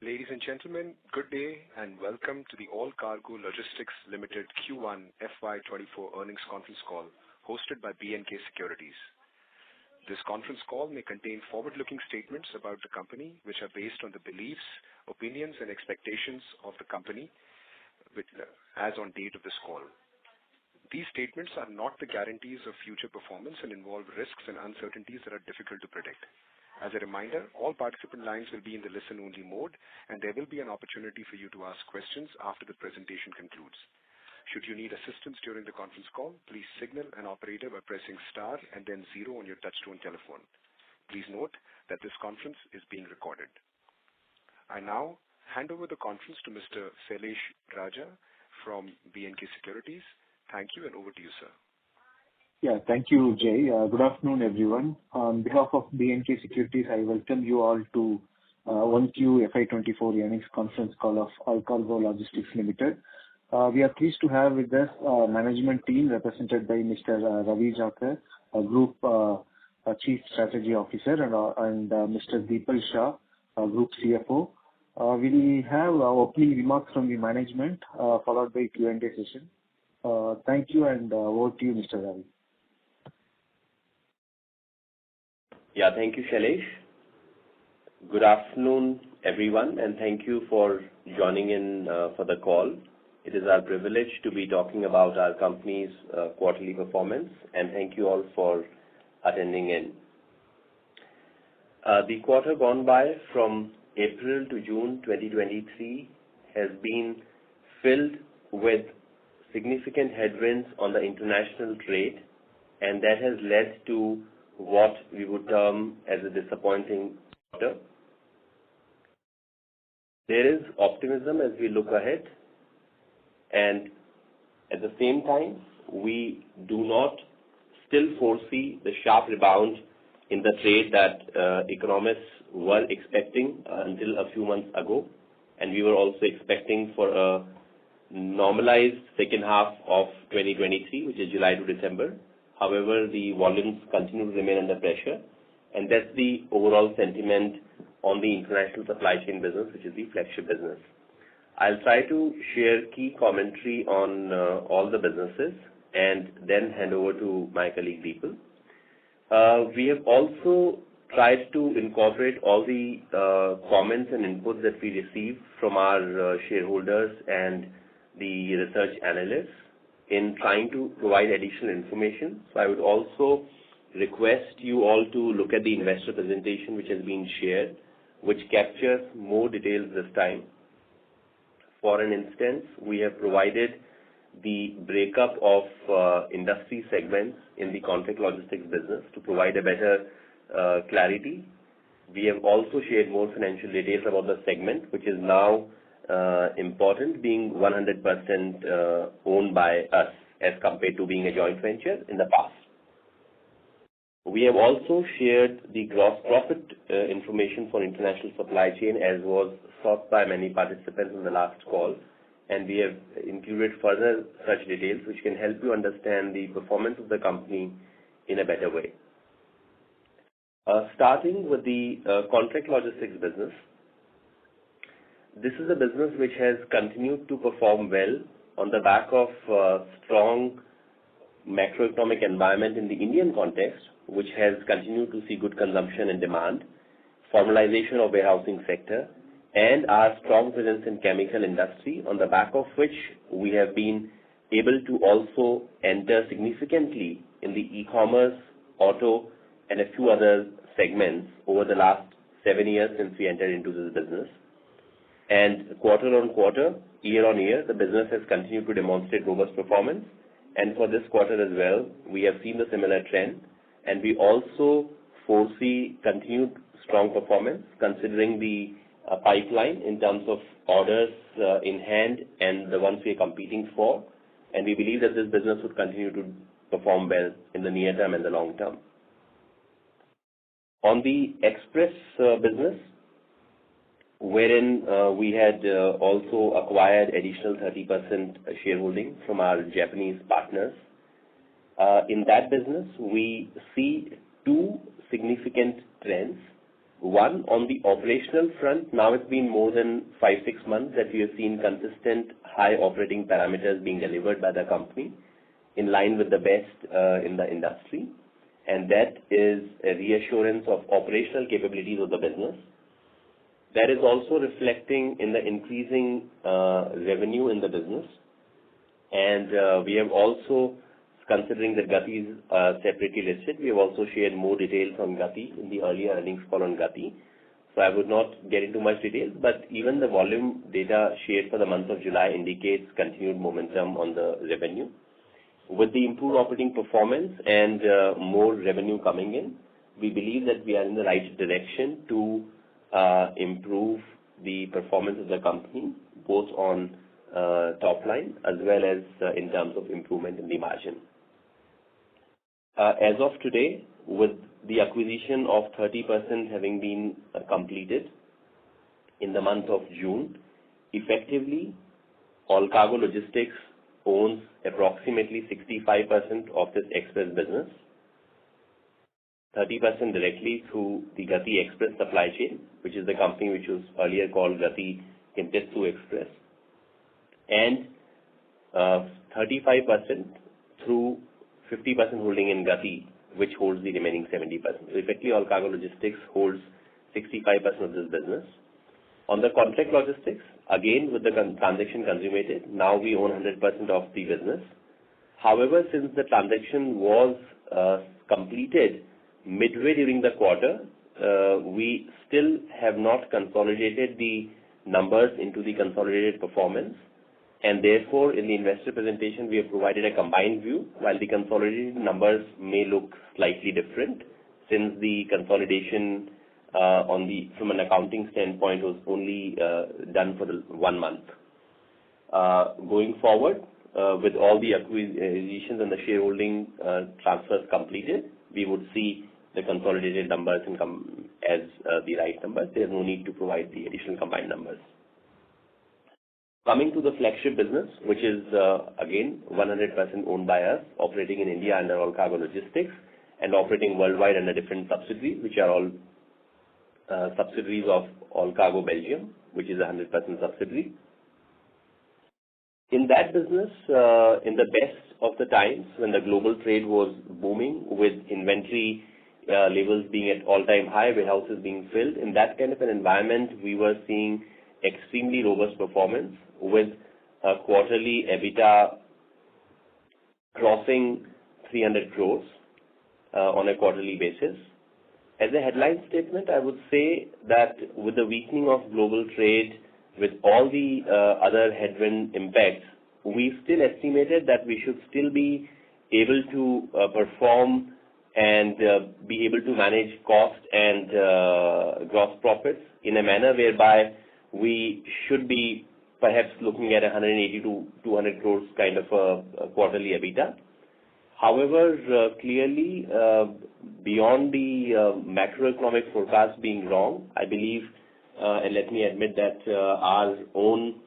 Ladies and gentlemen, good day and welcome to the AllCargo Logistics Limited Q1FY24 earnings conference call hosted by B&K Securities. This conference call may contain forward-looking statements about the company which are based on the beliefs, opinions and expectations of the company as on date of this call. These statements are not the guarantees of future performance and involve risks and uncertainties that are difficult to predict. As a reminder, all participant lines will be in the listen-only mode, and there will be an opportunity for you to ask questions after the presentation concludes. Should you need assistance during the conference call, please signal an operator by pressing star and then 0 on your touchtone telephone. Please note that this conference is being recorded. I now hand over the conference to Mr. Shailesh Raja from B&K Securities. Thank you, and over to you, sir. Yeah, thank you, Jay. Good afternoon, everyone. On behalf of B&K Securities, I welcome you all to Q1FY24 earnings conference call of AllCargo Logistics Limited. We are pleased to have with us management team represented by Mr. Ravi Jakar, Group Chief Strategy Officer, and Mr. Deepal Shah, Group CFO. We have opening remarks from the management followed by Q&A session. Thank you, and over to you, Mr. Ravi. Yeah, thank you, Shailesh. Good afternoon, everyone, and thank you for joining in for the call. It is our privilege to be talking about our company's quarterly performance, and thank you all for attending in. The quarter gone by from April to June 2023 has been filled with significant headwinds on the international trade, and that has led to what we would term as a disappointing quarter. There is optimism as we look ahead, and at the same time, we do not still foresee the sharp rebound in the trade that economists were expecting until a few months ago, and we were also expecting for a normalized second half of 2023, which is July to December. However, the volumes continue to remain under pressure, and that's the overall sentiment on the international supply chain business, which is the flagship business. I'll try to share key commentary on all the businesses and then hand over to my colleague Deepal. We have also tried to incorporate all the comments and inputs that we receive from our shareholders and the research analysts in trying to provide additional information. So I would also request you all to look at the investor presentation which has been shared, which captures more details this time. For an instance, we have provided the breakup of industry segments in the contract logistics business to provide a better clarity. We have also shared more financial details about the segment, which is now important, being 100% owned by us as compared to being a joint venture in the past. We have also shared the gross profit information for international supply chain as was sought by many participants in the last call, and we have included further such details which can help you understand the performance of the company in a better way. Starting with the contract logistics business. This is a business which has continued to perform well on the back of strong macroeconomic environment in the Indian context, which has continued to see good consumption and demand, formalization of warehousing sector, and our strong presence in chemical industry, on the back of which we have been able to also enter significantly in the e-commerce, auto, and a few other segments over the last 7 years since we entered into this business. And quarter on quarter, year on year, the business has continued to demonstrate robust performance. And for this quarter as well, we have seen the similar trend. And we also foresee continued strong performance considering the pipeline in terms of orders in hand and the ones we are competing for. And we believe that this business would continue to perform well in the near term and the long term. On the express business, wherein we had also acquired additional 30% shareholding from our Japanese partners. In that business, we see two significant trends. One, on the operational front, now it's been more than 5-6 months that we have seen consistent high operating parameters being delivered by the company in line with the best in the industry. And that is a reassurance of operational capabilities of the business. That is also reflecting in the increasing revenue in the business. And we have also, considering that Gati is separately listed, we have also shared more details on Gati in the earlier earnings call on Gati. So I would not get into much detail, but even the volume data shared for the month of July indicates continued momentum on the revenue. With the improved operating performance and more revenue coming in, we believe that we are in the right direction to improve the performance of the company, both on top line as well as in terms of improvement in the margin. As of today, with the acquisition of 30% having been completed in the month of June, effectively, AllCargo Logistics owns approximately 65% of this express business, 30% directly through the Gati Express supply chain, which is the company which was earlier called Gati Kintetsu Express, and 35% through 50% holding in Gati, which holds the remaining 70%. So effectively, AllCargo Logistics holds 65% of this business. On the contract logistics, again, with the transaction consummated, now we own 100% of the business. However, since the transaction was completed midway during the quarter, we still have not consolidated the numbers into the consolidated performance. And therefore, in the investor presentation, we have provided a combined view, while the consolidated numbers may look slightly different, since the consolidation from an accounting standpoint was only done for the 1 month. Going forward, with all the acquisitions and the shareholding transfers completed, we would see the consolidated numbers as the right numbers. There is no need to provide the additional combined numbers. Coming to the flagship business, which is again 100% owned by us, operating in India under AllCargo Logistics and operating worldwide under different subsidiaries, which are all subsidiaries of AllCargo Belgium, which is a 100% subsidiary. In that business, in the best of the times when the global trade was booming with inventory levels being at all-time high, warehouses being filled, in that kind of an environment, we were seeing extremely robust performance with a quarterly EBITDA crossing 300 crores on a quarterly basis. As a headline statement, I would say that with the weakening of global trade, with all the other headwind impacts, we still estimated that we should still be able to perform and be able to manage cost and gross profits in a manner whereby we should be perhaps looking at 180 to 200 crores kind of a quarterly EBITDA. However, clearly, beyond the macroeconomic forecast being wrong, I believe, and let me admit that our own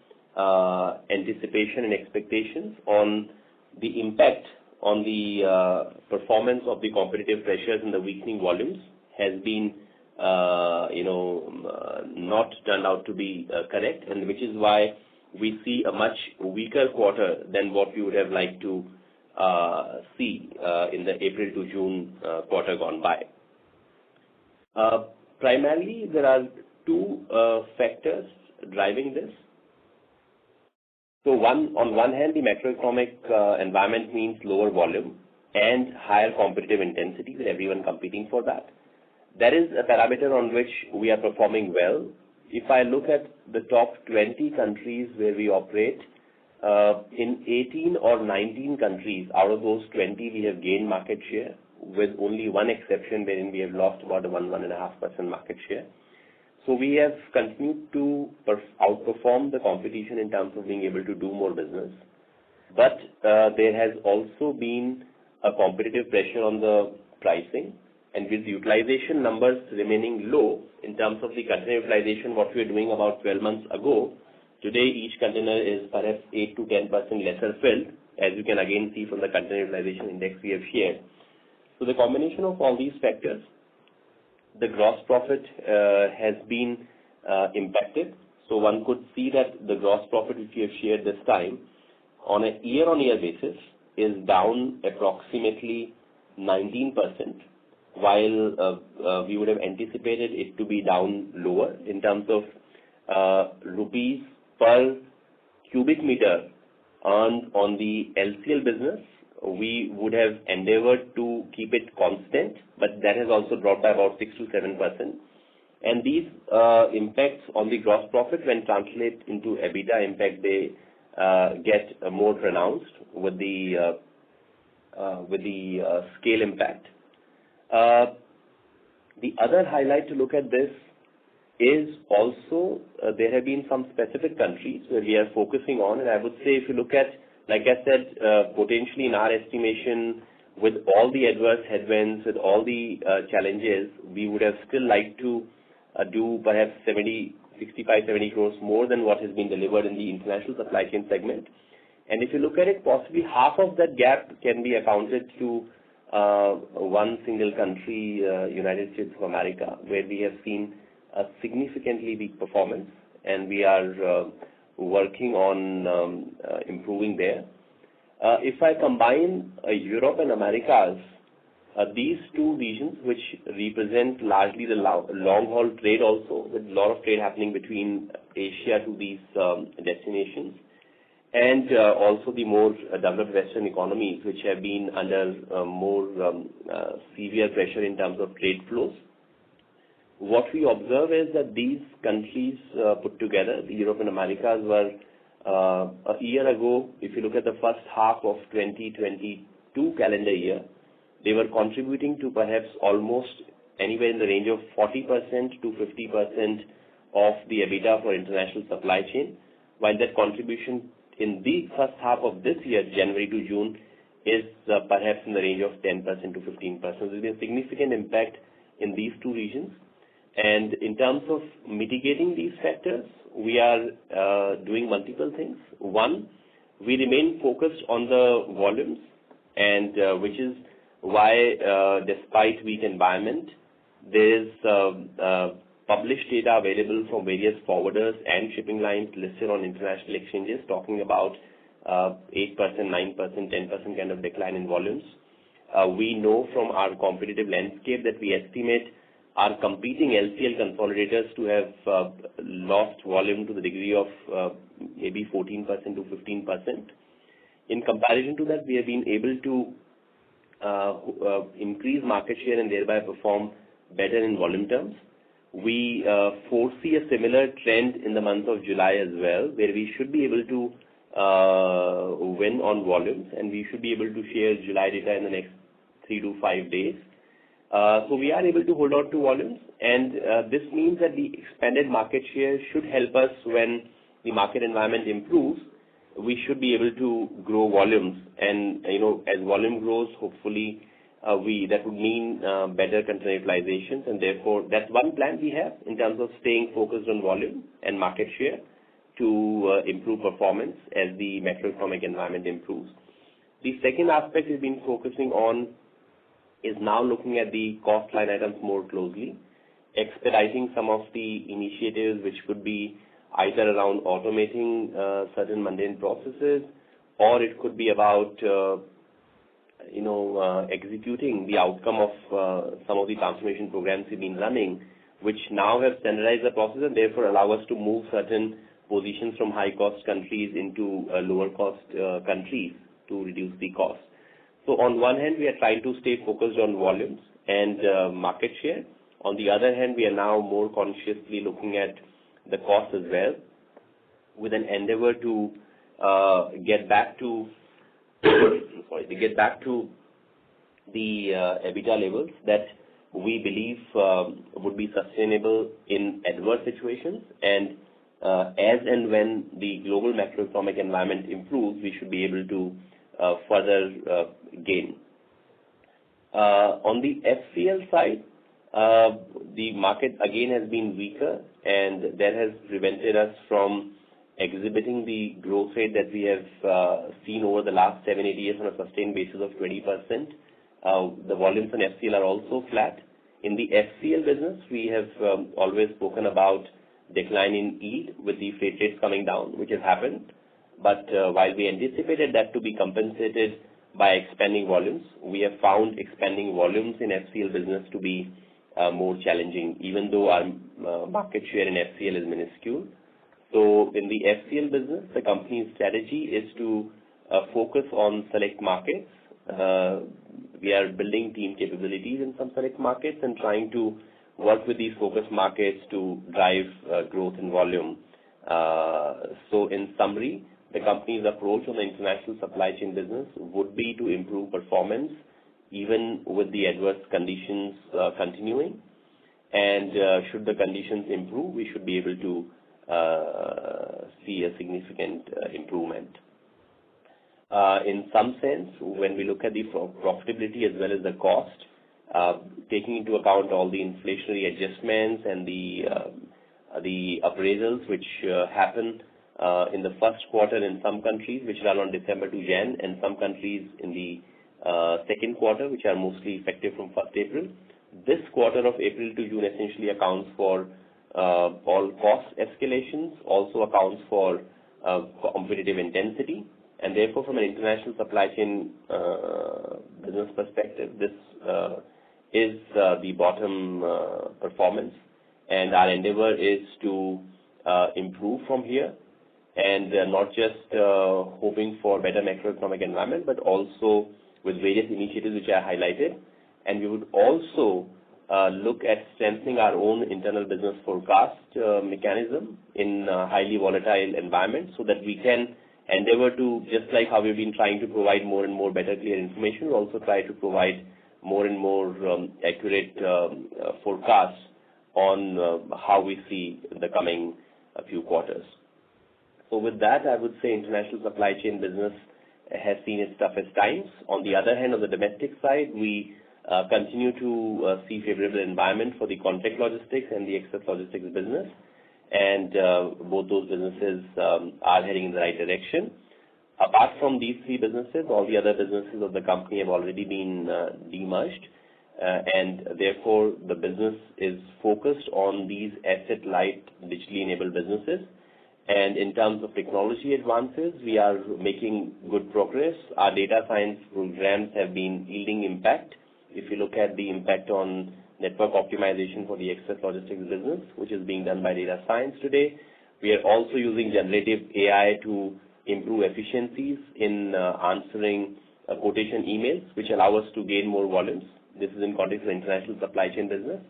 anticipation and expectations on the impact on the performance of the competitive pressures and the weakening volumes has been, not turned out to be correct, and which is why we see a much weaker quarter than what we would have liked to see in the April to June quarter gone by. Primarily, there are two factors driving this. So on one hand, the macroeconomic environment means lower volume and higher competitive intensity with everyone competing for that. That is a parameter on which we are performing well. If I look at the top 20 countries where we operate, in 18 or 19 countries, out of those 20, we have gained market share, with only one exception wherein we have lost about 1.5% market share. So we have continued to outperform the competition in terms of being able to do more business. But there has also been a competitive pressure on the pricing, and with the utilization numbers remaining low in terms of the container utilization, what we were doing about 12 months ago, today each container is perhaps 8 to 10% lesser filled, as you can again see from the container utilization index we have shared. So the combination of all these factors the gross profit has been impacted. So one could see that the gross profit which we have shared this time on a year-on-year basis is down approximately 19%, while we would have anticipated it to be down lower in terms of rupees per cubic meter earned on the LCL business. We would have endeavored to keep it constant, but that has also dropped by about 6 to 7%. And these impacts on the gross profit, when translated into EBITDA impact, they get more pronounced with the scale impact. The other highlight to look at this is also there have been some specific countries where we are focusing on, and I would say if you look at, like I said, potentially in our estimation, with all the adverse headwinds, with all the challenges, we would have still liked to do perhaps 65-70 crores more than what has been delivered in the international supply chain segment. And if you look at it, possibly half of that gap can be accounted to one single country, United States of America, where we have seen a significantly weak performance, and we are working on improving there. If I combine Europe and Americas, these two regions, which represent largely the long-haul trade also, with a lot of trade happening between Asia to these destinations, and also the more developed Western economies, which have been under more severe pressure in terms of trade flows. What we observe is that these countries put together, the Europe and Americas, were a year ago, if you look at the first half of 2022 calendar year, they were contributing to perhaps almost anywhere in the range of 40% to 50% of the EBITDA for international supply chain, while that contribution in the first half of this year, January to June, is perhaps in the range of 10% to 15%. So there's been a significant impact in these two regions. And in terms of mitigating these factors, we are doing multiple things. One, we remain focused on the volumes, and which is why, despite weak environment, there is published data available from various forwarders and shipping lines listed on international exchanges talking about 8%, 9%, 10% kind of decline in volumes. We know from our competitive landscape that we estimate our competing LCL consolidators to have lost volume to the degree of maybe 14% to 15%. In comparison to that, we have been able to increase market share and thereby perform better in volume terms. We foresee a similar trend in the month of July as well, where we should be able to win on volumes, and we should be able to share July data in the next 3 to 5 days. So we are able to hold on to volumes, and this means that the expanded market share should help us when the market environment improves. We should be able to grow volumes, and as volume grows, hopefully that would mean better container utilizations, and therefore that's one plan we have in terms of staying focused on volume and market share to improve performance as the macroeconomic environment improves. The second aspect we've been focusing on is now looking at the cost line items more closely, expediting some of the initiatives which could be either around automating certain mundane processes, or it could be about executing the outcome of some of the transformation programs we've been running, which now have standardized the process and therefore allow us to move certain positions from high-cost countries into lower-cost countries to reduce the cost. So on one hand, we are trying to stay focused on volumes and market share. On the other hand, we are now more consciously looking at the cost as well, with an endeavor to get back to the EBITDA levels that we believe would be sustainable in adverse situations, and as and when the global macroeconomic environment improves, we should be able to further gain. On the FCL side, the market again has been weaker, and that has prevented us from exhibiting the growth rate that we have seen over the last 7-8 years on a sustained basis of 20%. The volumes on FCL are also flat. In the FCL business, we have always spoken about decline in yield with the freight rates coming down, which has happened. But while we anticipated that to be compensated by expanding volumes, we have found expanding volumes in FCL business to be more challenging, even though our market share in FCL is minuscule. So in the FCL business, the company's strategy is to focus on select markets. We are building team capabilities in some select markets and trying to work with these focus markets to drive growth in volume. So in summary, the company's approach on the international supply chain business would be to improve performance even with the adverse conditions continuing. And should the conditions improve, we should be able to see a significant improvement. In some sense, when we look at the profitability as well as the cost, taking into account all the inflationary adjustments and the appraisals which happen in the first quarter in some countries, which run on December to Jan, and some countries in the second quarter, which are mostly effective from 1st April. This quarter of April to June essentially accounts for all cost escalations, also accounts for competitive intensity, and therefore from an international supply chain business perspective, this is the bottom performance, and our endeavor is to improve from here, and not just hoping for better macroeconomic environment, but also with various initiatives which I highlighted. And we would also look at strengthening our own internal business forecast mechanism in a highly volatile environment, so that we can endeavor to, just like how we've been trying to provide more and more better, clear information, we'll also try to provide more and more accurate forecasts on how we see the coming few quarters. So with that, I would say international supply chain business has seen its toughest times. On the other hand, on the domestic side, we continue to see favorable environment for the contract logistics and the express logistics business, and both those businesses are heading in the right direction. Apart from these three businesses, all the other businesses of the company have already been demerged, and therefore the business is focused on these asset-light, digitally enabled businesses. And in terms of technology advances, we are making good progress. Our data science programs have been yielding impact. If you look at the impact on network optimization for the express logistics business, which is being done by data science today, we are also using generative AI to improve efficiencies in answering quotation emails, which allow us to gain more volumes. This is in context of international supply chain business.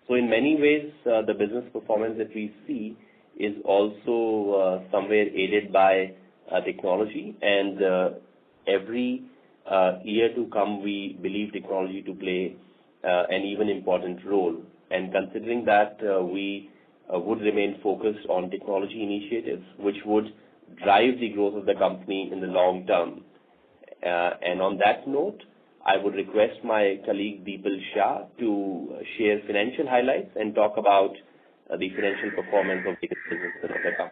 So in many ways, the business performance that we see is also somewhere aided by technology, and every year to come, we believe technology to play an even important role. And considering that, we would remain focused on technology initiatives, which would drive the growth of the company in the long term. And on that note, I would request my colleague Deepal Shah to share financial highlights and talk about the financial performance of the business of the company.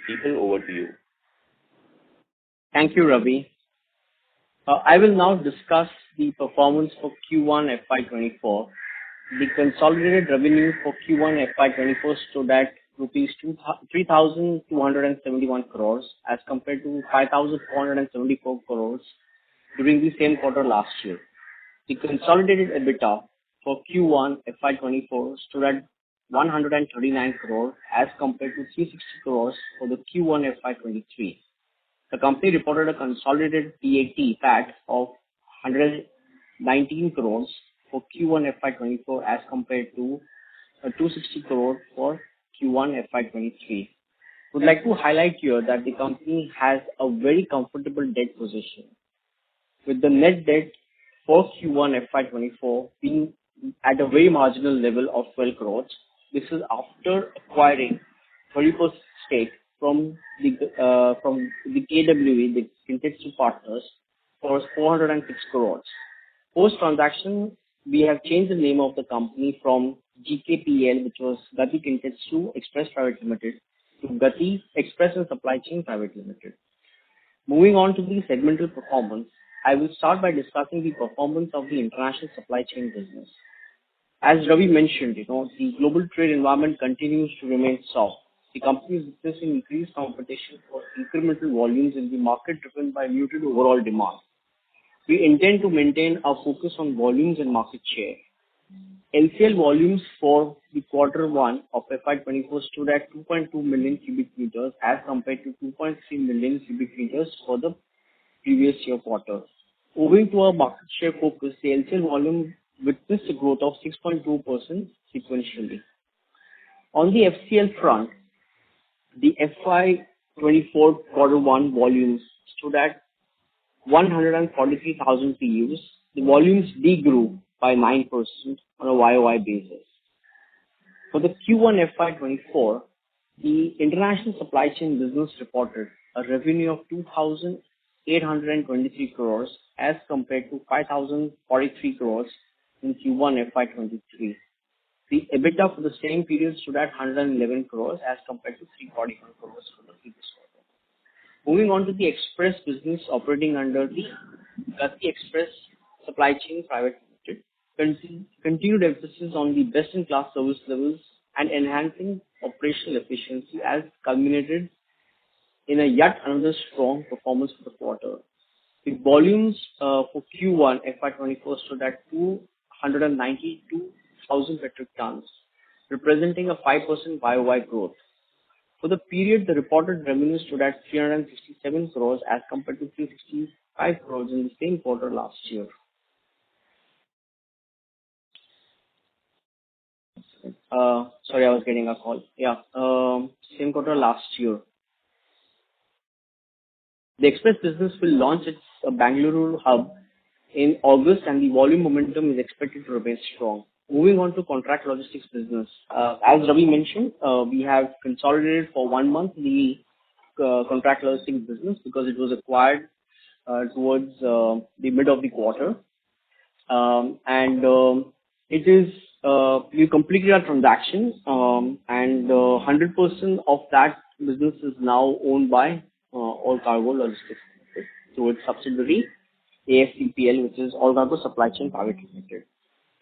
Deepal, over to you. Thank you, Ravi. I will now discuss the performance for Q1 FY24. The consolidated revenue for Q1 FY24 stood at rupees 3,271 crores as compared to 5,474 crores during the same quarter last year. The consolidated EBITDA for Q1 FY24 stood at 139 crores as compared to 360 crores for the Q1 FY23. The company reported a consolidated PAT of 119 crores for Q1 FY24 as compared to 260 crores for Q1 FY23. Would like to highlight here that the company has a very comfortable debt position, with the net debt for Q1 FY24 being at a very marginal level of 12 crores. This is after acquiring 30% stake from the KWE, the Kintetsu partners, for 406 crores. Post-transaction, we have changed the name of the company from GKPL, which was Gati Kintetsu Express Private Limited, to Gati Express and Supply Chain Private Limited. Moving on to the segmental performance, I will start by discussing the performance of the international supply chain business. As Ravi mentioned, the global trade environment continues to remain soft. The company is witnessing increased competition for incremental volumes in the market driven by muted overall demand. We intend to maintain our focus on volumes and market share. LCL volumes for the Q1 of FY24 stood at 2.2 million cubic meters as compared to 2.3 million cubic meters for the previous year quarter. Owing to our market share focus, the LCL volume witnessed a growth of 6.2% sequentially. On the FCL front, the FY24 Q1 volumes stood at 143,000 TEUs. The volumes degrew by 9% on a YOY basis. For the Q1 FY24, the international supply chain business reported a revenue of 2,823 crores as compared to 5,043 crores in Q1 FY23. The EBITDA for the same period stood at 111 crores as compared to 341 crores for the previous quarter. Moving on to the express business operating under the Gati Express Supply Chain Private Limited, continued emphasis on the best-in-class service levels and enhancing operational efficiency as culminated in a yet another strong performance for the quarter. The volumes for Q1 FY24 stood at 292,000 metric tons, representing a 5% YOY growth. For the period, the reported revenue stood at 367 crores as compared to 365 crores in the same quarter last year. Sorry, I was getting a call. Same quarter last year. The express business will launch its Bangalore hub in August, and the volume momentum is expected to remain strong. Moving on to contract logistics business. As Ravi mentioned, we have consolidated for 1 month the contract logistics business because it was acquired towards the mid of the quarter. We completed our transaction, and 100% of that business is now owned by AllCargo Logistics through its subsidiary ASCPL, which is AllCargo Supply Chain Private Limited.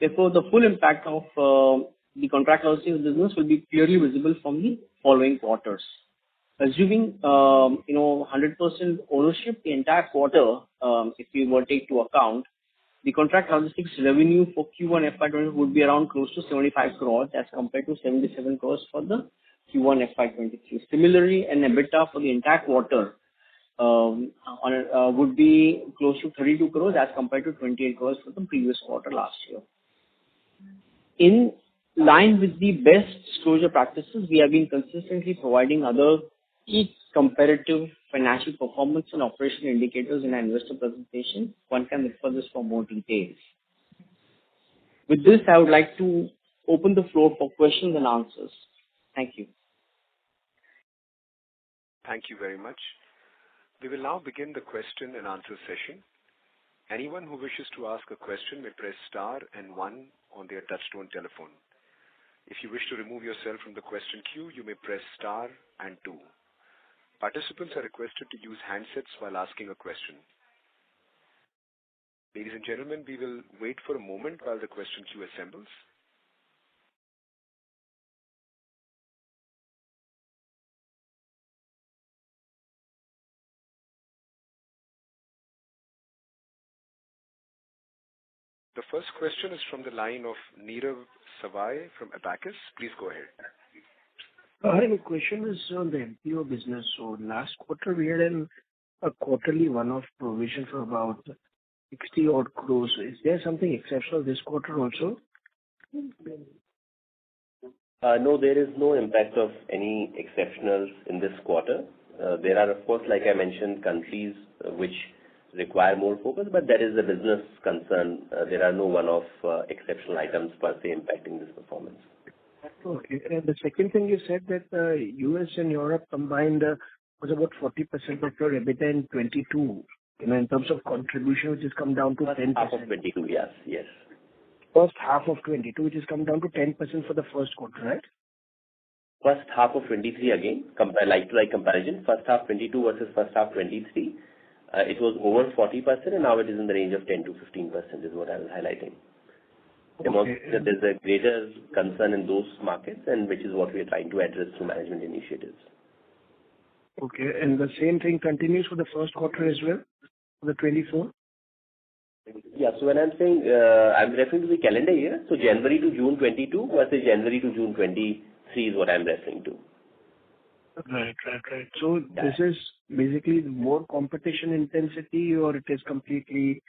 Therefore, the full impact of the contract logistics business will be clearly visible from the following quarters. Assuming 100% ownership, the entire quarter, if we were to take to account, the contract logistics revenue for Q1 FY20 would be around close to 75 crores as compared to 77 crores for the Q1 FY23. Similarly, an EBITDA for the entire quarter would be close to 32 crores as compared to 28 crores for the previous quarter last year. In line with the best disclosure practices, we have been consistently providing other key comparative financial performance and operational indicators in our investor presentation. One can refer this for more details. With this, I would like to open the floor for questions and answers. Thank you. Thank you very much. We will now begin the question and answer session. Anyone who wishes to ask a question may press star and 1 on their touchtone telephone. If you wish to remove yourself from the question queue, you may press star and 2. Participants are requested to use handsets while asking a question. Ladies and gentlemen, we will wait for a moment while the question queue assembles. The first question is from the line of Nirav Savai from Abacus. Please go ahead. My question is on the MPO business. So last quarter, we had a quarterly one-off provision for about 60 odd crores. Is there something exceptional this quarter also? No, there is no impact of any exceptionals in this quarter. There are, of course, like I mentioned, countries which require more focus, but that is a business concern. There are no one-off exceptional items per se impacting this performance. Okay. And the second thing you said that US and Europe combined was about 40% of your EBITDA in 22, in terms of contribution, which has come down to 10%. Half of 22, yes. First half of 22, which has come down to 10% for the first quarter, right? First half of 23 again, like-to-like comparison. First half 22 versus first half 23. It was over 40%, and now it is in the range of 10 to 15% is what I was highlighting. demonstrates that there's a greater concern in those markets, and which is what we are trying to address through management initiatives. Okay, and the same thing continues for the first quarter as well, for the 24? Yeah, so when I'm saying, I'm referring to the calendar year, so January to June 22 versus January to June 23 is what I'm referring to. Right. So this is basically more competition intensity, or it is completely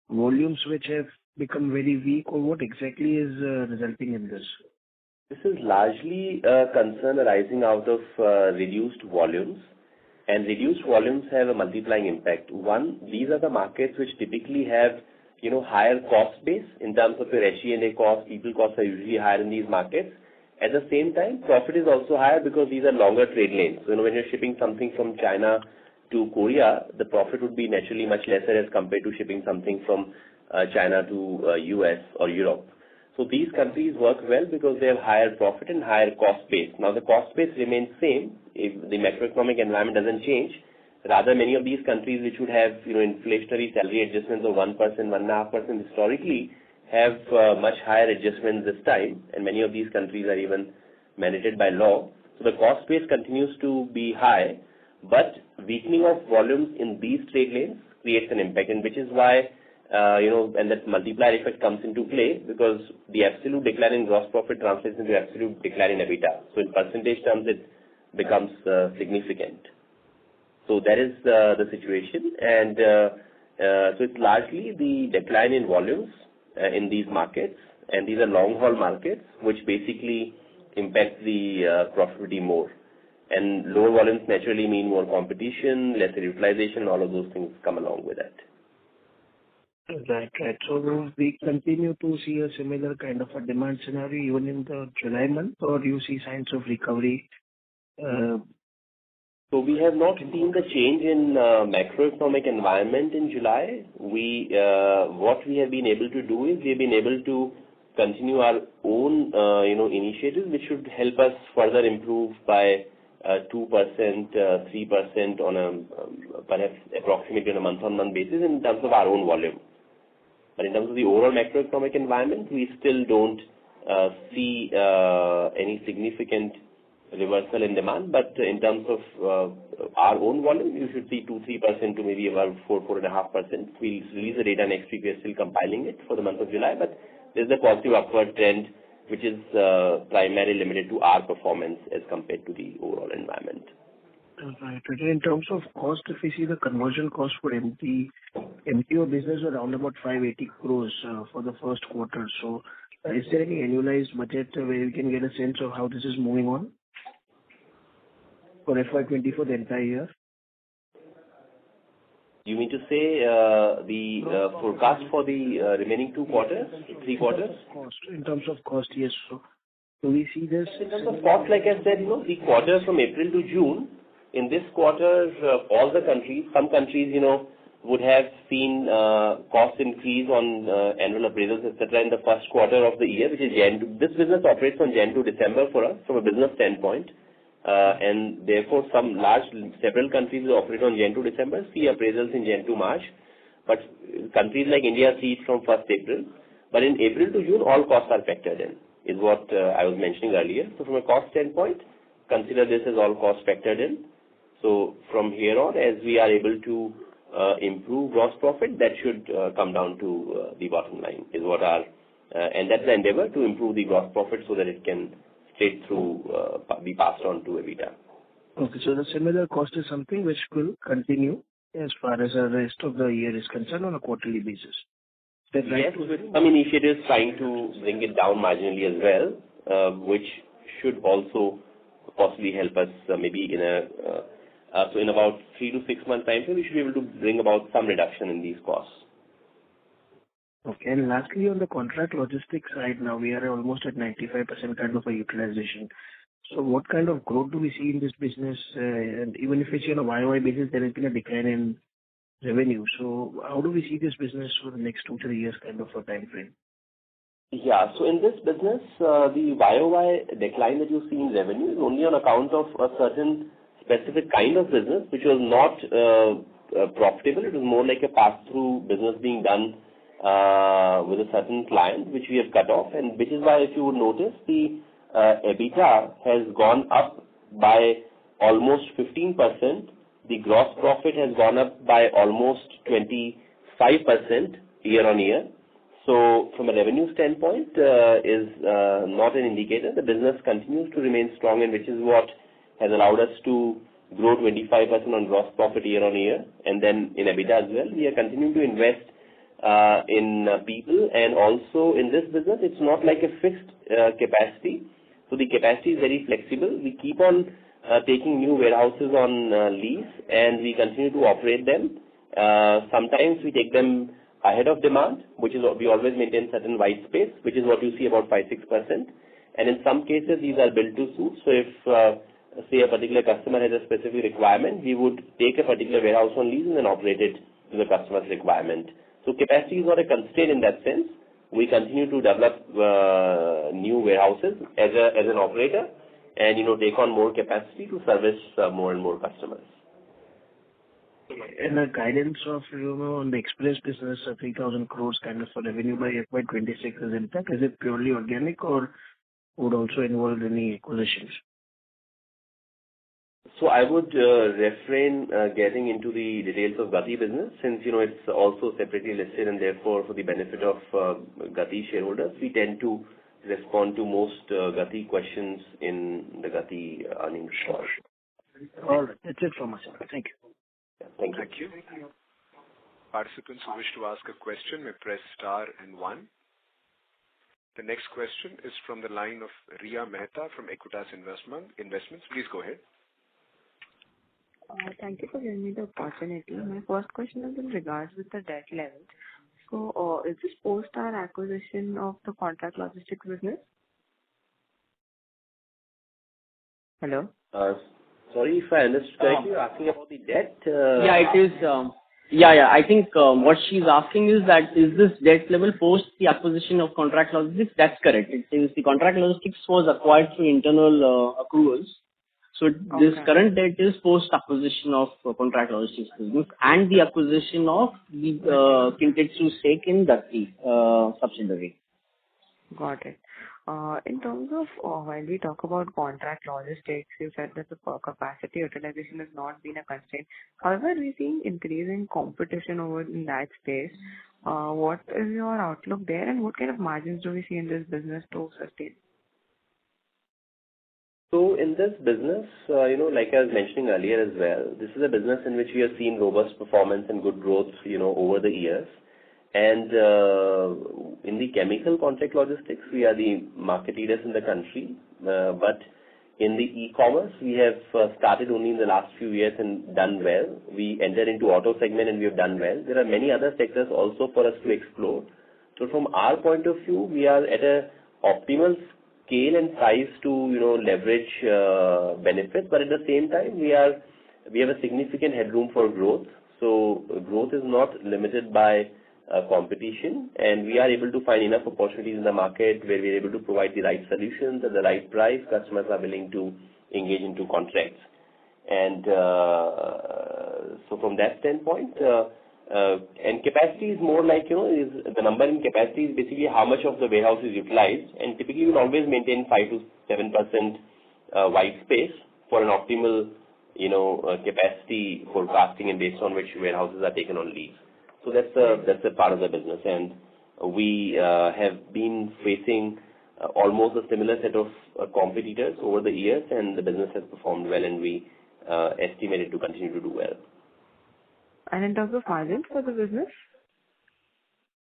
volumes which have become very weak, or what exactly is resulting in this? This is largely a concern arising out of reduced volumes, and reduced volumes have a multiplying impact. One, these are the markets which typically have, higher cost base in terms of your SG&A costs. People costs are usually higher in these markets. At the same time, profit is also higher because these are longer trade lanes. So, when you're shipping something from China to Korea, the profit would be naturally much lesser as compared to shipping something from China to US or Europe. So these countries work well because they have higher profit and higher cost base. Now the cost base remains same if the macroeconomic environment doesn't change. Rather, many of these countries which would have inflationary salary adjustments of 1%, 1.5% historically have much higher adjustments this time, and many of these countries are even mandated by law. So the cost base continues to be high, but weakening of volumes in these trade lanes creates an impact, and which is why and that multiplier effect comes into play, because the absolute decline in gross profit translates into absolute decline in EBITDA. So in percentage terms, it becomes significant. So that is the situation, and so it's largely the decline in volumes in these markets, and these are long-haul markets, which basically impact the profitability more. And lower volumes naturally mean more competition, lesser utilization, all of those things come along with that. Right. So we continue to see a similar kind of a demand scenario even in the July month, or do you see signs of recovery? So we have not seen the change in macroeconomic environment in July. What we have been able to do is we have been able to continue our own initiatives, which should help us further improve by 2%, 3% on a perhaps approximately on a month-on-month basis in terms of our own volume. But in terms of the overall macroeconomic environment, we still don't see any significant reversal in demand. But in terms of our own volume, you should see 2-3% to maybe about 4-4.5%. We'll release the data next week. We're still compiling it for the month of July, but there's a positive upward trend, which is primarily limited to our performance as compared to the overall environment. Right. In terms of cost, if we see the conversion cost for MTO business around about 580 crores for the first quarter. So is there any annualized budget where we can get a sense of how this is moving on for FY24, the entire year? You mean to say the forecast for the remaining 3 quarters? In terms of cost, yes. So we see this. In terms of cost, like I said, the quarters from April to June, in this quarter, all the countries, some countries, would have seen cost increase on annual appraisals, etc. in the first quarter of the year, which is this business operates from Jan to December for us from a business standpoint. And therefore, several countries that operate on Jan to December see appraisals in Jan to March. But countries like India see it from 1st April. But in April to June, all costs are factored in, is what I was mentioning earlier. So from a cost standpoint, consider this as all costs factored in. So from here on, as we are able to improve gross profit, that should come down to the bottom line, is what and that's the endeavor, to improve the gross profit so that it can straight through be passed on to EBITDA. Okay, so the similar cost is something which will continue as far as the rest of the year is concerned on a quarterly basis. That's right. Yes, with some initiatives trying to bring it down marginally as well, which should also possibly help us maybe in about 3 to 6 months time frame, we should be able to bring about some reduction in these costs. Okay, and lastly, on the contract logistics side, now we are almost at 95% kind of a utilization. So what kind of growth do we see in this business? And even if it's on a YOY basis, there has been a decline in revenue. So how do we see this business for the next 2-3 years kind of a time frame? Yeah, so in this business, the YOY decline that you see in revenue is only on account of a certain specific kind of business, which was not profitable. It was more like a pass-through business being done with a certain client, which we have cut off, and which is why, if you would notice, the EBITDA has gone up by almost 15%. The gross profit has gone up by almost 25% year on year. So from a revenue standpoint, is not an indicator. The business continues to remain strong, and which is what has allowed us to grow 25% on gross profit year on year. And then in EBITDA as well, we are continuing to invest in people, and also in this business, it's not like a fixed capacity. So the capacity is very flexible. We keep on taking new warehouses on lease, and we continue to operate them. Sometimes we take them ahead of demand, which is what we always maintain certain white space, which is what you see about 5-6%. And in some cases, these are built to suit. So if, say, a particular customer has a specific requirement, we would take a particular warehouse on lease and then operate it to the customer's requirement. So capacity is not a constraint in that sense. We continue to develop new warehouses as an operator, and take on more capacity to service more and more customers. And the guidance of, on the express business, 3,000 crores kind of for revenue by FY26 is intact. Is it purely organic or would also involve any acquisitions? So I would refrain getting into the details of Gati business, since it's also separately listed, and therefore for the benefit of Gati shareholders, we tend to respond to most Gati questions in the Gati earnings call. All right, that's it from us. Thank you. Thank you. Thank you. Participants who wish to ask a question may press star and 1. The next question is from the line of Riya Mehta from Equitas Investments. Please go ahead. Thank you for giving me the opportunity. My first question is in regards with the debt levels. So, is this post our acquisition of the contract logistics business? Hello? Sorry if I understood correctly, you're asking about the debt? Yeah, it is. I think what she's asking is that is this debt level post the acquisition of contract logistics? That's correct. It is the contract logistics was acquired through internal accruals. So this current debt is post acquisition of contract logistics business and the acquisition of the Kintetsu stake in Gati subsidiary. Got it. In terms of when we talk about contract logistics, you said that the capacity utilization has not been a constraint. However, we're seeing increasing competition over in that space. What is your outlook there, and what kind of margins do we see in this business to sustain? So in this business, like I was mentioning earlier as well, this is a business in which we have seen robust performance and good growth, over the years. And in the chemical contract logistics, we are the market leaders in the country. But in the e-commerce, we have started only in the last few years and done well. We entered into auto segment and we have done well. There are many other sectors also for us to explore. So from our point of view, we are at a optimal scale and size to leverage benefits. But at the same time, we have a significant headroom for growth. So growth is not limited by competition, and we are able to find enough opportunities in the market where we are able to provide the right solutions at the right price. Customers are willing to engage into contracts. And so from that standpoint, and capacity is more like, is the number in capacity is basically how much of the warehouse is utilized, and typically we will always maintain 5 to 7% white space for an optimal, capacity forecasting and based on which warehouses are taken on lease. So that's a part of the business, and we have been facing almost a similar set of competitors over the years, and the business has performed well, and we estimate it to continue to do well. And in terms of margins for the business?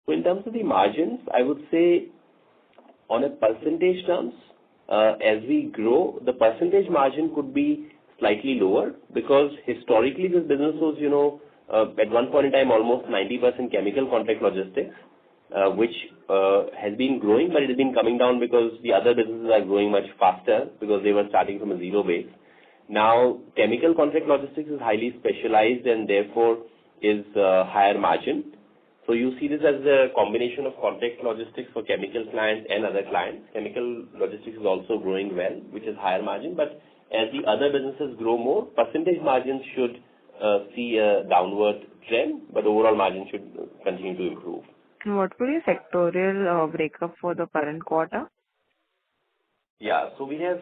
So in terms of the margins, I would say on a percentage terms, as we grow, the percentage margin could be slightly lower because historically this business was, at one point in time, almost 90% chemical contract logistics, which has been growing, but it has been coming down because the other businesses are growing much faster because they were starting from a zero base. Now, chemical contract logistics is highly specialized and therefore is higher margin. So you see this as a combination of contract logistics for chemical clients and other clients. Chemical logistics is also growing well, which is higher margin, but as the other businesses grow more, percentage margins should see a downward trend, but overall margin should continue to improve. And what will be sectorial breakup for the current quarter? Yeah. So we have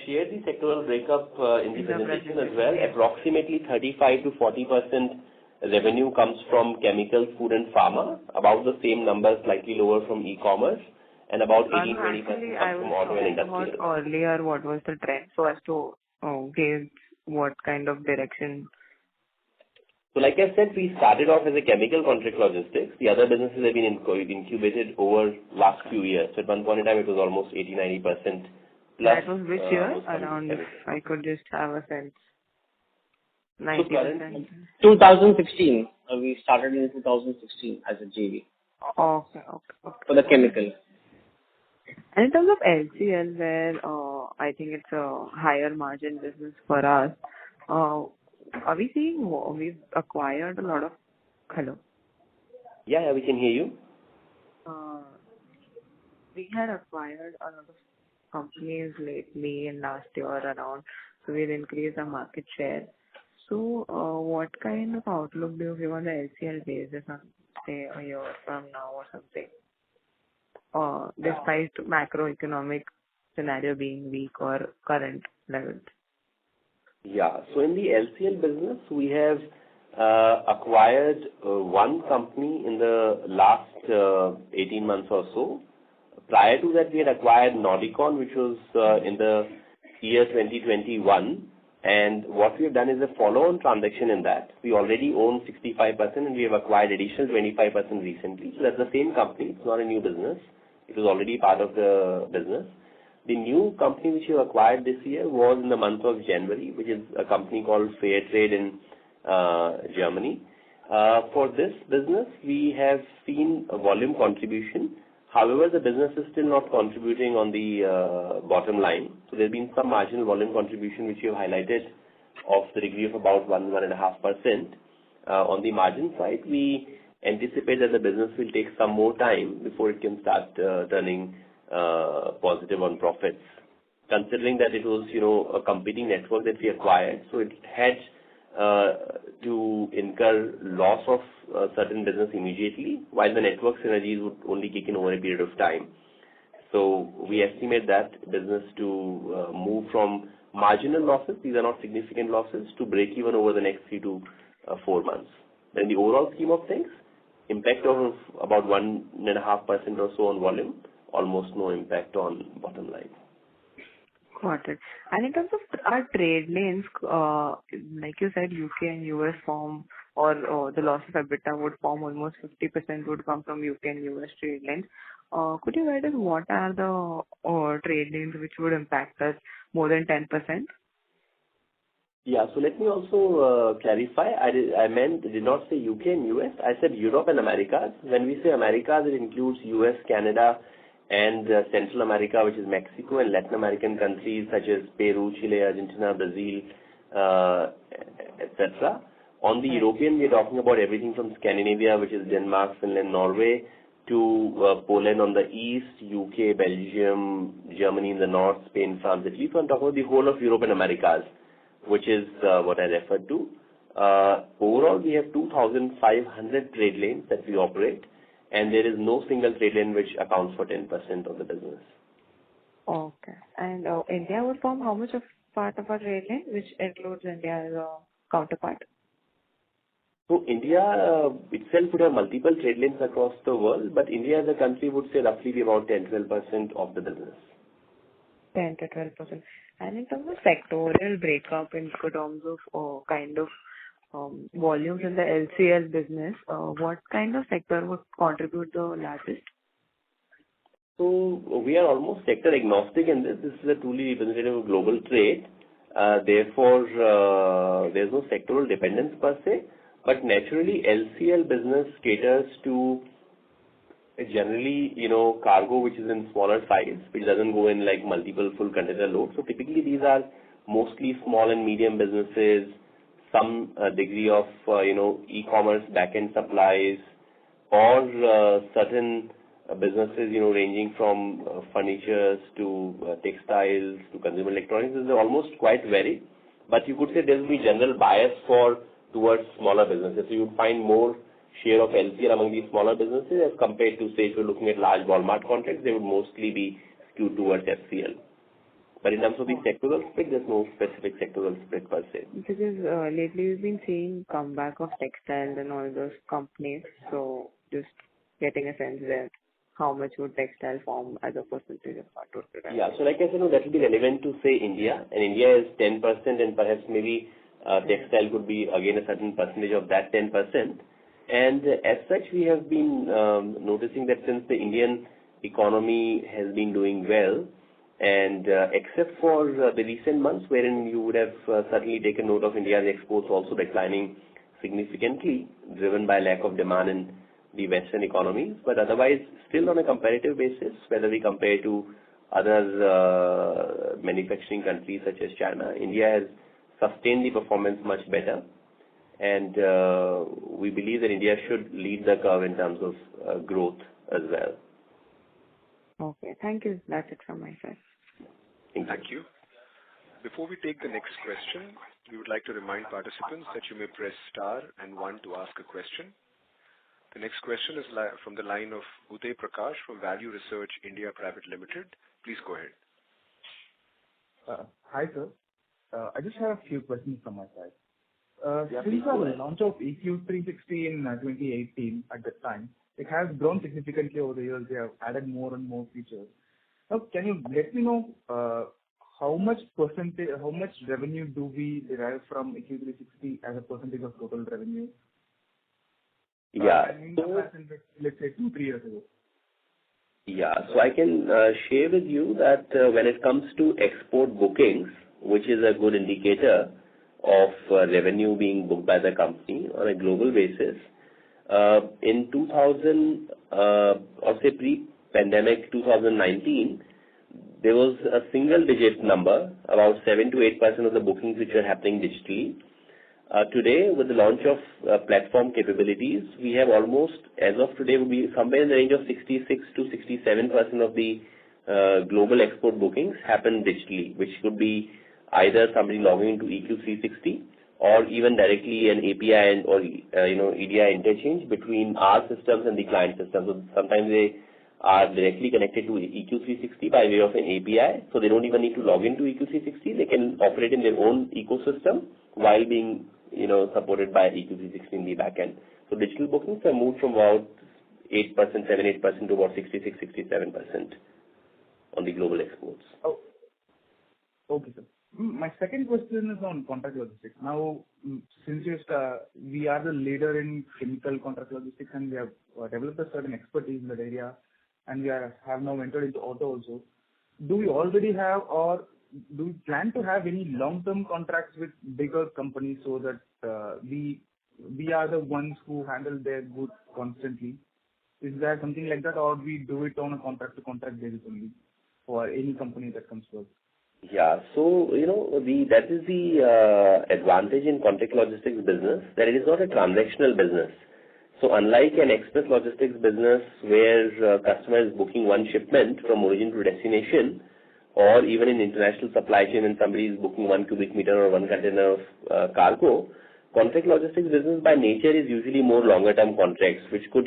shared the sectoral breakup in the presentation as well. Yes. Approximately 35 to 40% revenue comes from chemicals, food and pharma, about the same number, slightly lower from e-commerce, and about 18-20% Actually, I comes from was auto and talking about industrial. earlier what was the trend so as to gauge what kind of direction. So like I said, we started off as a chemical contract logistics. The other businesses have been incubated over last few years. So at one point in time, it was almost 80-90% plus. That was which year? was coming from Around, if chemicals. I could just have a sense. So 90%. currently, 2016. We started in 2016 as a JV Okay. for the chemical. And in terms of LCL, where I think it's a higher margin business for us, are we seeing we've acquired a lot of... Hello? yeah, we can hear you. We had acquired a lot of companies lately in last year around, so we've increased our market share. So, what kind of outlook do you give on the LCL basis on, say, a year from now or something? Despite macroeconomic scenario being weak or current levels? Yeah. So in the LCL business, we have acquired one company in the last 18 months or so. Prior to that, we had acquired Nordicon, which was in the year 2021. And what we have done is a follow-on transaction in that. We already own 65% and we have acquired additional 25% recently. So that's the same company. It's not a new business. It was already part of the business. The new company which we acquired this year was in the month of January, which is a company called Fairtrade in Germany. For this business, we have seen a volume contribution. However, the business is still not contributing on the bottom line. So there's been some marginal volume contribution which you have highlighted of the degree of about 1.5%. On the margin side, we anticipate that the business will take some more time before it can start turning positive on profits. Considering that it was, a competing network that we acquired, so it had to incur loss of certain business immediately, while the network synergies would only kick in over a period of time. So we estimate that business to move from marginal losses, these are not significant losses, to break even over the next 3 to 4 months. Then the overall scheme of things, impact of about 1.5% or so on volume, almost no impact on bottom line. Got it. And in terms of our trade lanes, like you said, UK and US form, or the loss of EBITDA would form almost 50% would come from UK and US trade lanes. Could you guide us what are the trade lanes which would impact us more than 10%? Yeah, so let me also clarify. I did not say UK and US. I said Europe and Americas. When we say Americas, it includes US, Canada, and Central America, which is Mexico, and Latin American countries such as Peru, Chile, Argentina, Brazil, etc. On the European, we are talking about everything from Scandinavia, which is Denmark, Finland, Norway, to Poland on the east, UK, Belgium, Germany in the north, Spain, France, Italy. So I'm talking about the whole of Europe and Americas, which is what I referred to. Overall, we have 2,500 trade lanes that we operate, and there is no single trade lane which accounts for 10% of the business. Okay. And India would form how much of part of our trade lane, which includes India's counterpart? So India itself would have multiple trade lanes across the world, but India as a country would say roughly be about 10-12% of the business. 10 to 12%. And in terms of sectorial breakup in terms of kind of volumes in the LCL business, what kind of sector would contribute the largest? So we are almost sector agnostic in this. This is a truly representative of global trade. Therefore, there's no sectoral dependence per se. But naturally, LCL business caters to generally, cargo which is in smaller size, which doesn't go in like multiple full container loads. So typically, these are mostly small and medium businesses, some degree of, e-commerce back-end supplies, or certain businesses, ranging from furnitures to textiles to consumer electronics. This is almost quite varied. But you could say there will be general bias towards smaller businesses. So you would find more share of LCL among these smaller businesses as compared to, say, if you're looking at large Walmart contracts, they would mostly be skewed towards FCL. But in terms of the sectoral split, there's no specific sectoral split per se. Because lately we've been seeing comeback of textiles and all those companies, so just getting a sense that how much would textile form as a percentage of our total revenue? Yeah, so like I said, that will be relevant to say India, and India is 10%, and perhaps maybe textile could be again a certain percentage of that 10%. And as such, we have been noticing that since the Indian economy has been doing well, and except for the recent months wherein you would have certainly taken note of India's exports also declining significantly, driven by lack of demand in the Western economies, but otherwise still on a comparative basis, whether we compare to other manufacturing countries such as China, India has sustained the performance much better, and we believe that India should lead the curve in terms of growth as well. Okay, thank you. That's it from my side. Thank you. Before we take the next question, we would like to remind participants that you may press star and 1 to ask a question. The next question is from the line of Uday Prakash from Value Research India Private Limited. Please go ahead. Hi, sir. I just have a few questions from my side. Since the launch of EQ360 in 2018, at that time, it has grown significantly over the years. They have added more and more features. Now, can you let me know how much revenue do we derive from EQ360 as a percentage of total revenue? Yeah. Let's say 2-3 years ago. Yeah. So I can share with you that when it comes to export bookings, which is a good indicator of revenue being booked by the company on a global basis, in 2000, or say pre-pandemic 2019, there was a single-digit number, about 7 to 8% of the bookings which are happening digitally. Today, with the launch of platform capabilities, we have almost, as of today, would be somewhere in the range of 66 to 67% of the global export bookings happen digitally, which could be either somebody logging into EQ360 or even directly an API or EDI interchange between our systems and the client systems. So sometimes they are directly connected to EQ360 by way of an API, so they don't even need to log into EQ360. They can operate in their own ecosystem while being supported by EQ360 in the backend. So digital bookings have moved from about 7-8% to about 66-67% on the global exports. Oh, okay, sir. My second question is on contract logistics. Now, since we are the leader in chemical contract logistics and we have developed a certain expertise in that area, and we have now entered into auto also, do we already have or do we plan to have any long-term contracts with bigger companies so that we are the ones who handle their goods constantly? Is there something like that, or we do it on a contract-to-contract basis only for any company that comes to us? Yeah, so that is the advantage in contract logistics business, that it is not a transactional business. So unlike an express logistics business where customer is booking one shipment from origin to destination, or even in international supply chain when somebody is booking 1 cubic meter or 1 container of cargo, contract logistics business by nature is usually more longer term contracts, which could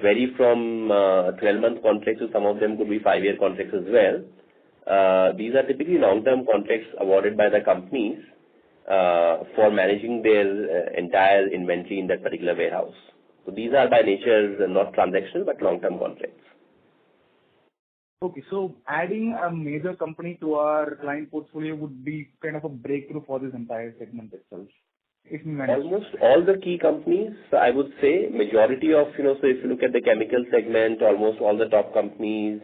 vary from 12-month contracts to some of them could be 5-year contracts as well. These are typically long-term contracts awarded by the companies for managing their entire inventory in that particular warehouse. So these are by nature not transactional but long-term contracts. Okay, so adding a major company to our client portfolio would be kind of a breakthrough for this entire segment itself. Almost all the key companies, I would say, majority of, so if you look at the chemical segment, almost all the top companies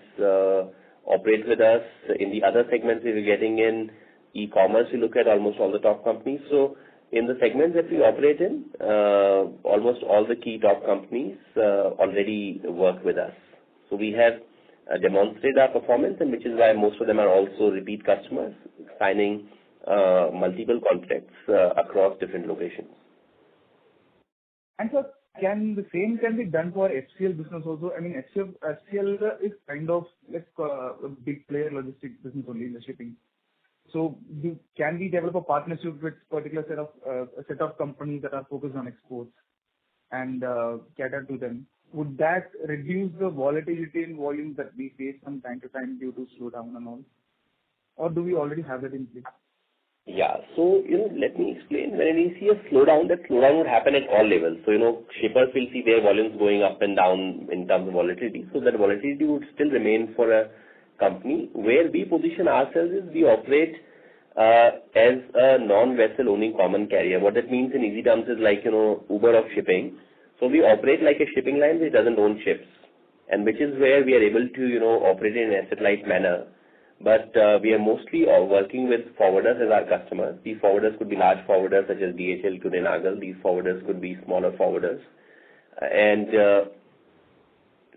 operate with us. In the other segments we are getting in e-commerce, we look at almost all the top companies. So in the segments that we operate in, almost all the key top companies already work with us. So we have demonstrated our performance, and which is why most of them are also repeat customers, signing multiple contracts across different locations. And so the same can be done for FCL business also? I mean, FCL is kind of like a big player logistics business only in the shipping. So can we develop a partnership with particular set of companies that are focused on exports? and cater to them, would that reduce the volatility in volumes that we face from time to time due to slowdown and all? Or do we already have that in place? Yeah. So, let me explain. When we see a slowdown, that slowdown would happen at all levels. So, shippers will see their volumes going up and down in terms of volatility. So that volatility would still remain for a company. Where we position ourselves is we operate as a non-vessel owning common carrier. What that means in easy terms is like, Uber of shipping. So we operate like a shipping line which doesn't own ships, and which is where we are able to, operate in an asset-light manner. But we are mostly working with forwarders as our customers. These forwarders could be large forwarders such as DHL, Kude Nagal. These forwarders could be smaller forwarders. And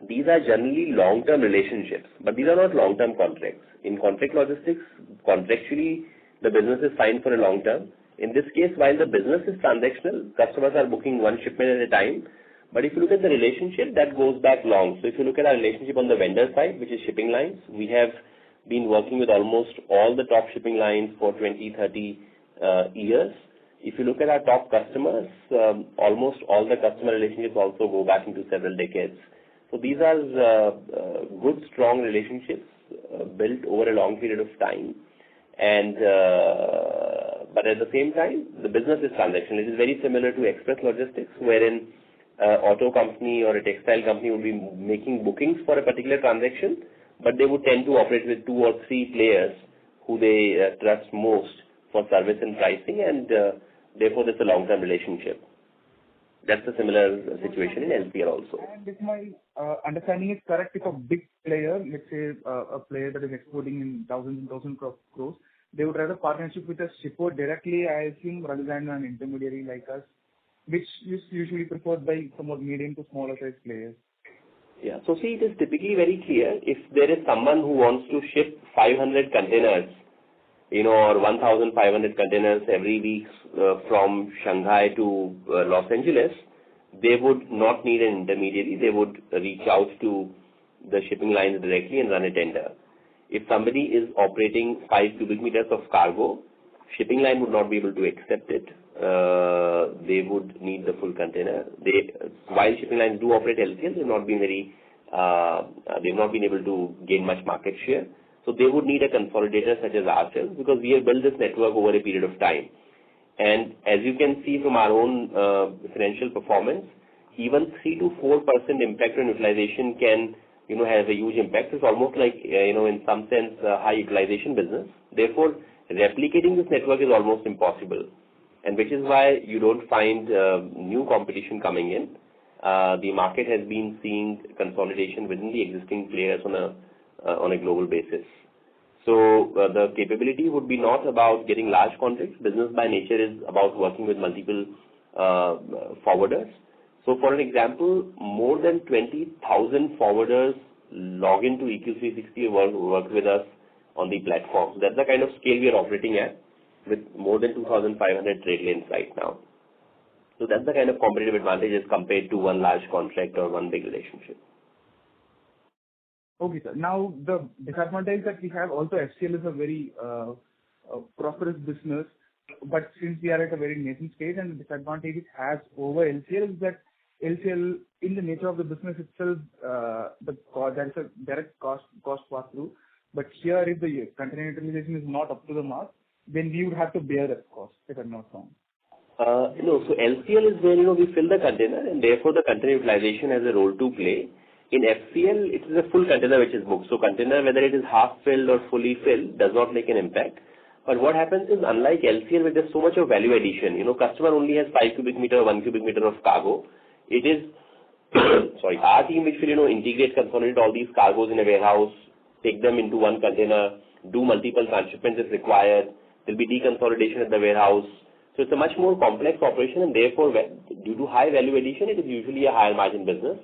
these are generally long-term relationships, but these are not long-term contracts. In contract logistics, contractually, the business is signed for a long term. In this case, while the business is transactional, customers are booking one shipment at a time. But if you look at the relationship, that goes back long. So if you look at our relationship on the vendor side, which is shipping lines, we have been working with almost all the top shipping lines for 20, 30 years. If you look at our top customers, almost all the customer relationships also go back into several decades. So these are good, strong relationships built over a long period of time. And but at the same time, the business is transactional. It is very similar to express logistics, wherein auto company or a textile company would be making bookings for a particular transaction, but they would tend to operate with 2 or 3 players who they trust most for service and pricing, and therefore there's a long-term relationship. That's a similar situation in LCL also. And if my understanding is correct, if a big player, let's say a player that is exporting in thousands and thousands of crores, they would rather partnership with a shipper directly, I assume, rather than an intermediary like us, which is usually preferred by somewhat medium to smaller size players. Yeah. So see, it is typically very clear if there is someone who wants to ship 500 containers, or 1,500 containers every week from Shanghai to Los Angeles, they would not need an intermediary. They would reach out to the shipping lines directly and run a tender. If somebody is operating 5 cubic meters of cargo, shipping line would not be able to accept it. They would need the full container. While shipping lines do operate LCL, they've not been able to gain much market share. So they would need a consolidator such as ourselves, because we have built this network over a period of time. And as you can see from our own financial performance, even 3 to 4% impact on utilization can, have a huge impact. It's almost like, in some sense, a high utilization business. Therefore, replicating this network is almost impossible, and which is why you don't find new competition coming in. The market has been seeing consolidation within the existing players on a global basis. So the capability would be not about getting large contracts. Business by nature is about working with multiple forwarders. So for an example, more than 20,000 forwarders log into EQ360 work with us on the platform. So that's the kind of scale we are operating at, with more than 2,500 trade lanes right now. So that's the kind of competitive advantage as compared to one large contract or one big relationship. Okay, sir. Now, the disadvantage that we have also, FCL is a very prosperous business, but since we are at a very nascent stage, and the disadvantage it has over LCL is that LCL, in the nature of the business itself, there is a direct cost pass-through. But here, if the container utilization is not up to the mark, then we would have to bear that cost, if I'm not wrong. No, so LCL is where, we fill the container, and therefore the container utilization has a role to play. In FCL, it is a full container which is booked. So container, whether it is half filled or fully filled, does not make an impact. But what happens is, unlike LCL, where there's so much of value addition, customer only has 5 cubic meter, 1 cubic meter of cargo. It is, our team which will, integrate, consolidate all these cargoes in a warehouse, take them into one container, do multiple transshipments if required. There'll be deconsolidation at the warehouse. So it's a much more complex operation, and therefore, due to high value addition, it is usually a higher margin business.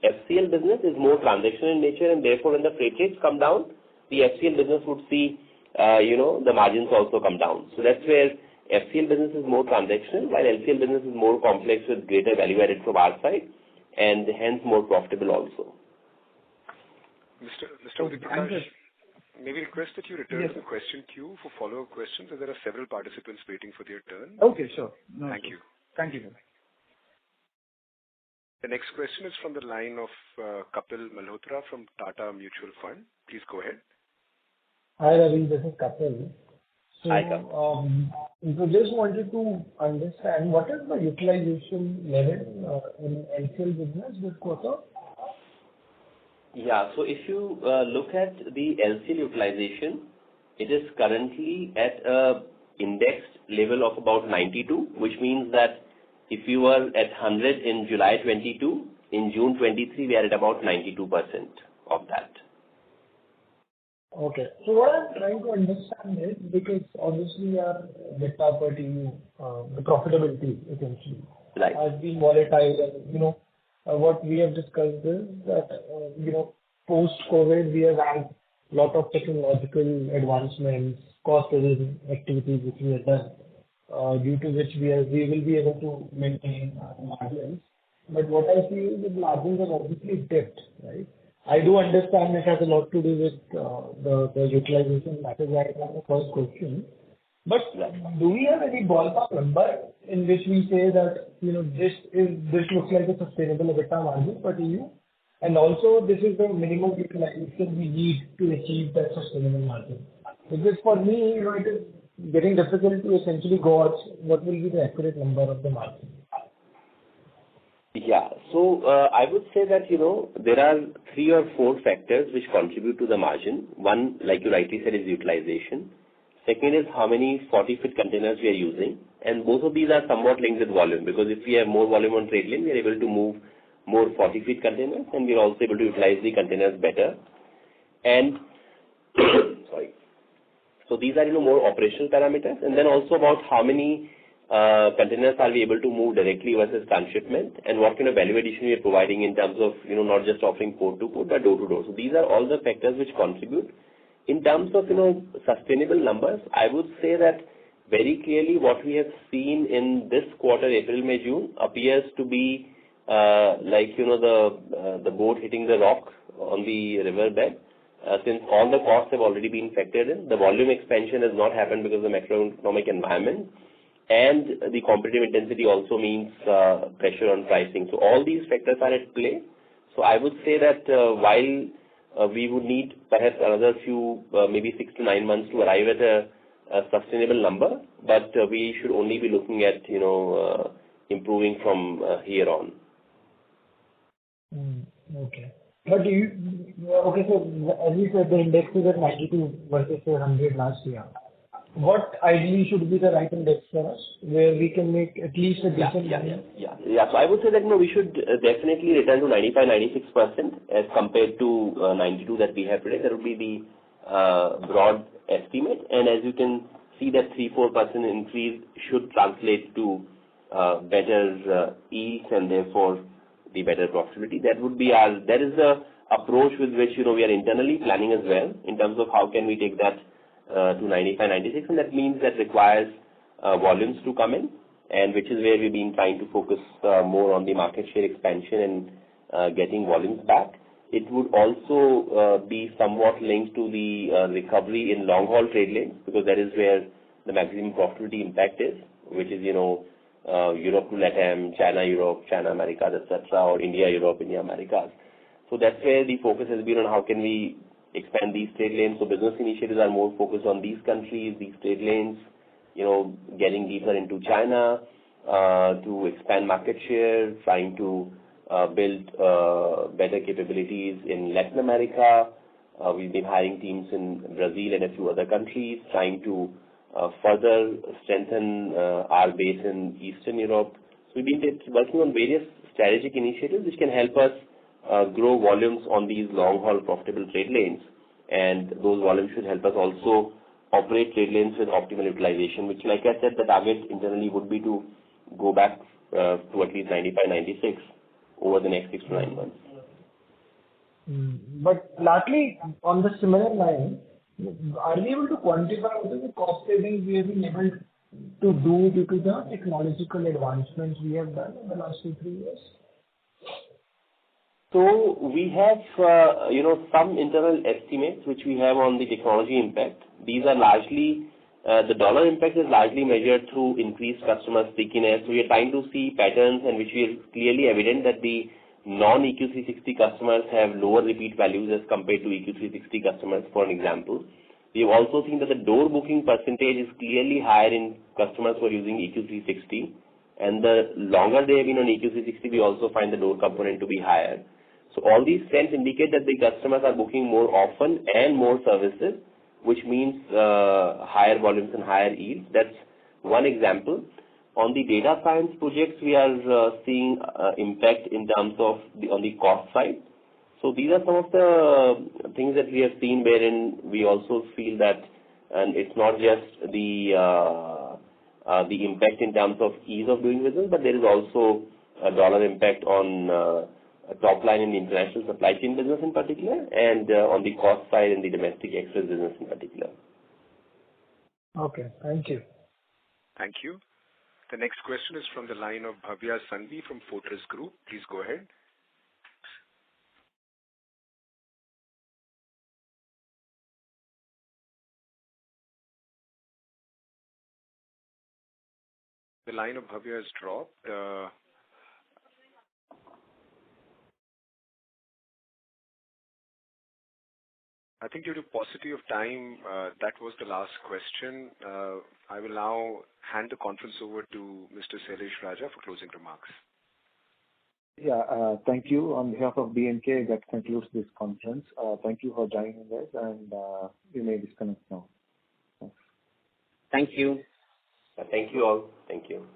FCL business is more transactional in nature, and therefore, when the freight rates come down, the FCL business would see, the margins also come down. So that's where FCL business is more transactional, while LCL business is more complex with greater value added from our side, and hence more profitable also. Mr. Prakash, may we request that you return to the question queue for follow-up questions, as there are several participants waiting for their turn. Okay, sure. No, Thank you. Thank you, sir. The next question is from the line of Kapil Malhotra from Tata Mutual Fund. Please go ahead. Hi, Ravi. This is Kapil. Hi, Kapil. So just wanted to understand what is the utilization level in LCL business this quarter? Yeah. So if you look at the LCL utilization, it is currently at a indexed level of about 92, which means that if you were at 100 in July 22, in June 23, we are at about 92% of that. Okay. So what I'm trying to understand is, because obviously our EBITDA per TEU, the profitability essentially, Right. has been volatile. And, what we have discussed is that, post-COVID, we have had a lot of technological advancements, cost-saving activities which we have done, due to which we will be able to maintain margins. But what I see is that margins have obviously dipped, right? I do understand it has a lot to do with the utilization. That is why I have the first question. But do we have any ballpark number in which we say that this looks like a sustainable EBITDA margin per TEU, and also this is the minimum utilization we need to achieve that sustainable margin? Because for me, it is getting difficult to essentially go out what will be the accurate number of the margin. Yeah. So I would say that, there are 3 or 4 factors which contribute to the margin. One, like you rightly said, is utilization. Second is how many 40-foot containers we are using. And both of these are somewhat linked with volume, because if we have more volume on trade lane, we are able to move more 40-foot containers, and we are also able to utilize the containers better. And, sorry. So these are, more operational parameters. And then also about how many containers are we able to move directly versus transshipment, and what kind of value addition we are providing in terms of, not just offering port to port, but door to door. So these are all the factors which contribute. In terms of, sustainable numbers, I would say that very clearly what we have seen in this quarter, April, May, June, appears to be like, the boat hitting the rock on the riverbed. Since all the costs have already been factored in, the volume expansion has not happened because of the macroeconomic environment, and the competitive intensity also means pressure on pricing. So all these factors are at play. So I would say that while we would need perhaps another few, maybe 6 to 9 months to arrive at a sustainable number, but we should only be looking at, improving from here on. Okay. But so as you said, the index is at 92 versus 100 last year. What ideally should be the right index for us, where we can make at least a decent money? Yeah. So I would say that, we should definitely return to 95-96% as compared to 92 that we have today. That would be the broad estimate. And as you can see, that 3-4% increase should translate to better yields and therefore the better profitability. That is the approach with which, we are internally planning as well, in terms of how can we take that to 95-96, and that means that requires volumes to come in, and which is where we've been trying to focus more on the market share expansion and getting volumes back. It would also be somewhat linked to the recovery in long-haul trade lanes, because that is where the maximum profitability impact is, which is, Europe to LATAM, China, Europe, China, Americas, etc., or India, Europe, India, Americas. So that's where the focus has been on how can we expand these trade lanes. So business initiatives are more focused on these countries, these trade lanes, getting deeper into China to expand market share, trying to build better capabilities in Latin America. We've been hiring teams in Brazil and a few other countries, trying to further strengthen our base in Eastern Europe. So we've been working on various strategic initiatives which can help us grow volumes on these long-haul profitable trade lanes. And those volumes should help us also operate trade lanes with optimal utilization, which, like I said, the target internally would be to go back to at least 95-96 over the next 6 to 9 months. But lastly, on the similar line, are we able to quantify what is the cost savings we have been able to do due to the technological advancements we have done in the last 2-3 years? So we have, some internal estimates which we have on the technology impact. These are largely the dollar impact is largely measured through increased customer stickiness. So we are trying to see patterns and which is clearly evident that the non-EQ360 customers have lower repeat values as compared to EQ360 customers, for an example. We have also seen that the door booking percentage is clearly higher in customers who are using EQ360. And the longer they have been on EQ360, we also find the door component to be higher. So all these trends indicate that the customers are booking more often and more services, which means higher volumes and higher yields. That's one example. On the data science projects, we are seeing impact in terms of on the cost side. So these are some of the things that we have seen wherein we also feel that, and it's not just the impact in terms of ease of doing business, but there is also a dollar impact on top line in the international supply chain business in particular, and on the cost side in the domestic express business in particular. Okay, thank you. Thank you. The next question is from the line of Bhavya Sanghvi from Fortress Group. Please go ahead. The line of Bhavya has dropped. I think due to paucity of time, that was the last question. I will now hand the conference over to Mr. Sailesh Raja for closing remarks. Yeah, thank you. On behalf of BNK, that concludes this conference. Thank you for joining us, and you may disconnect now. Thanks. Thank you. Thank you all. Thank you.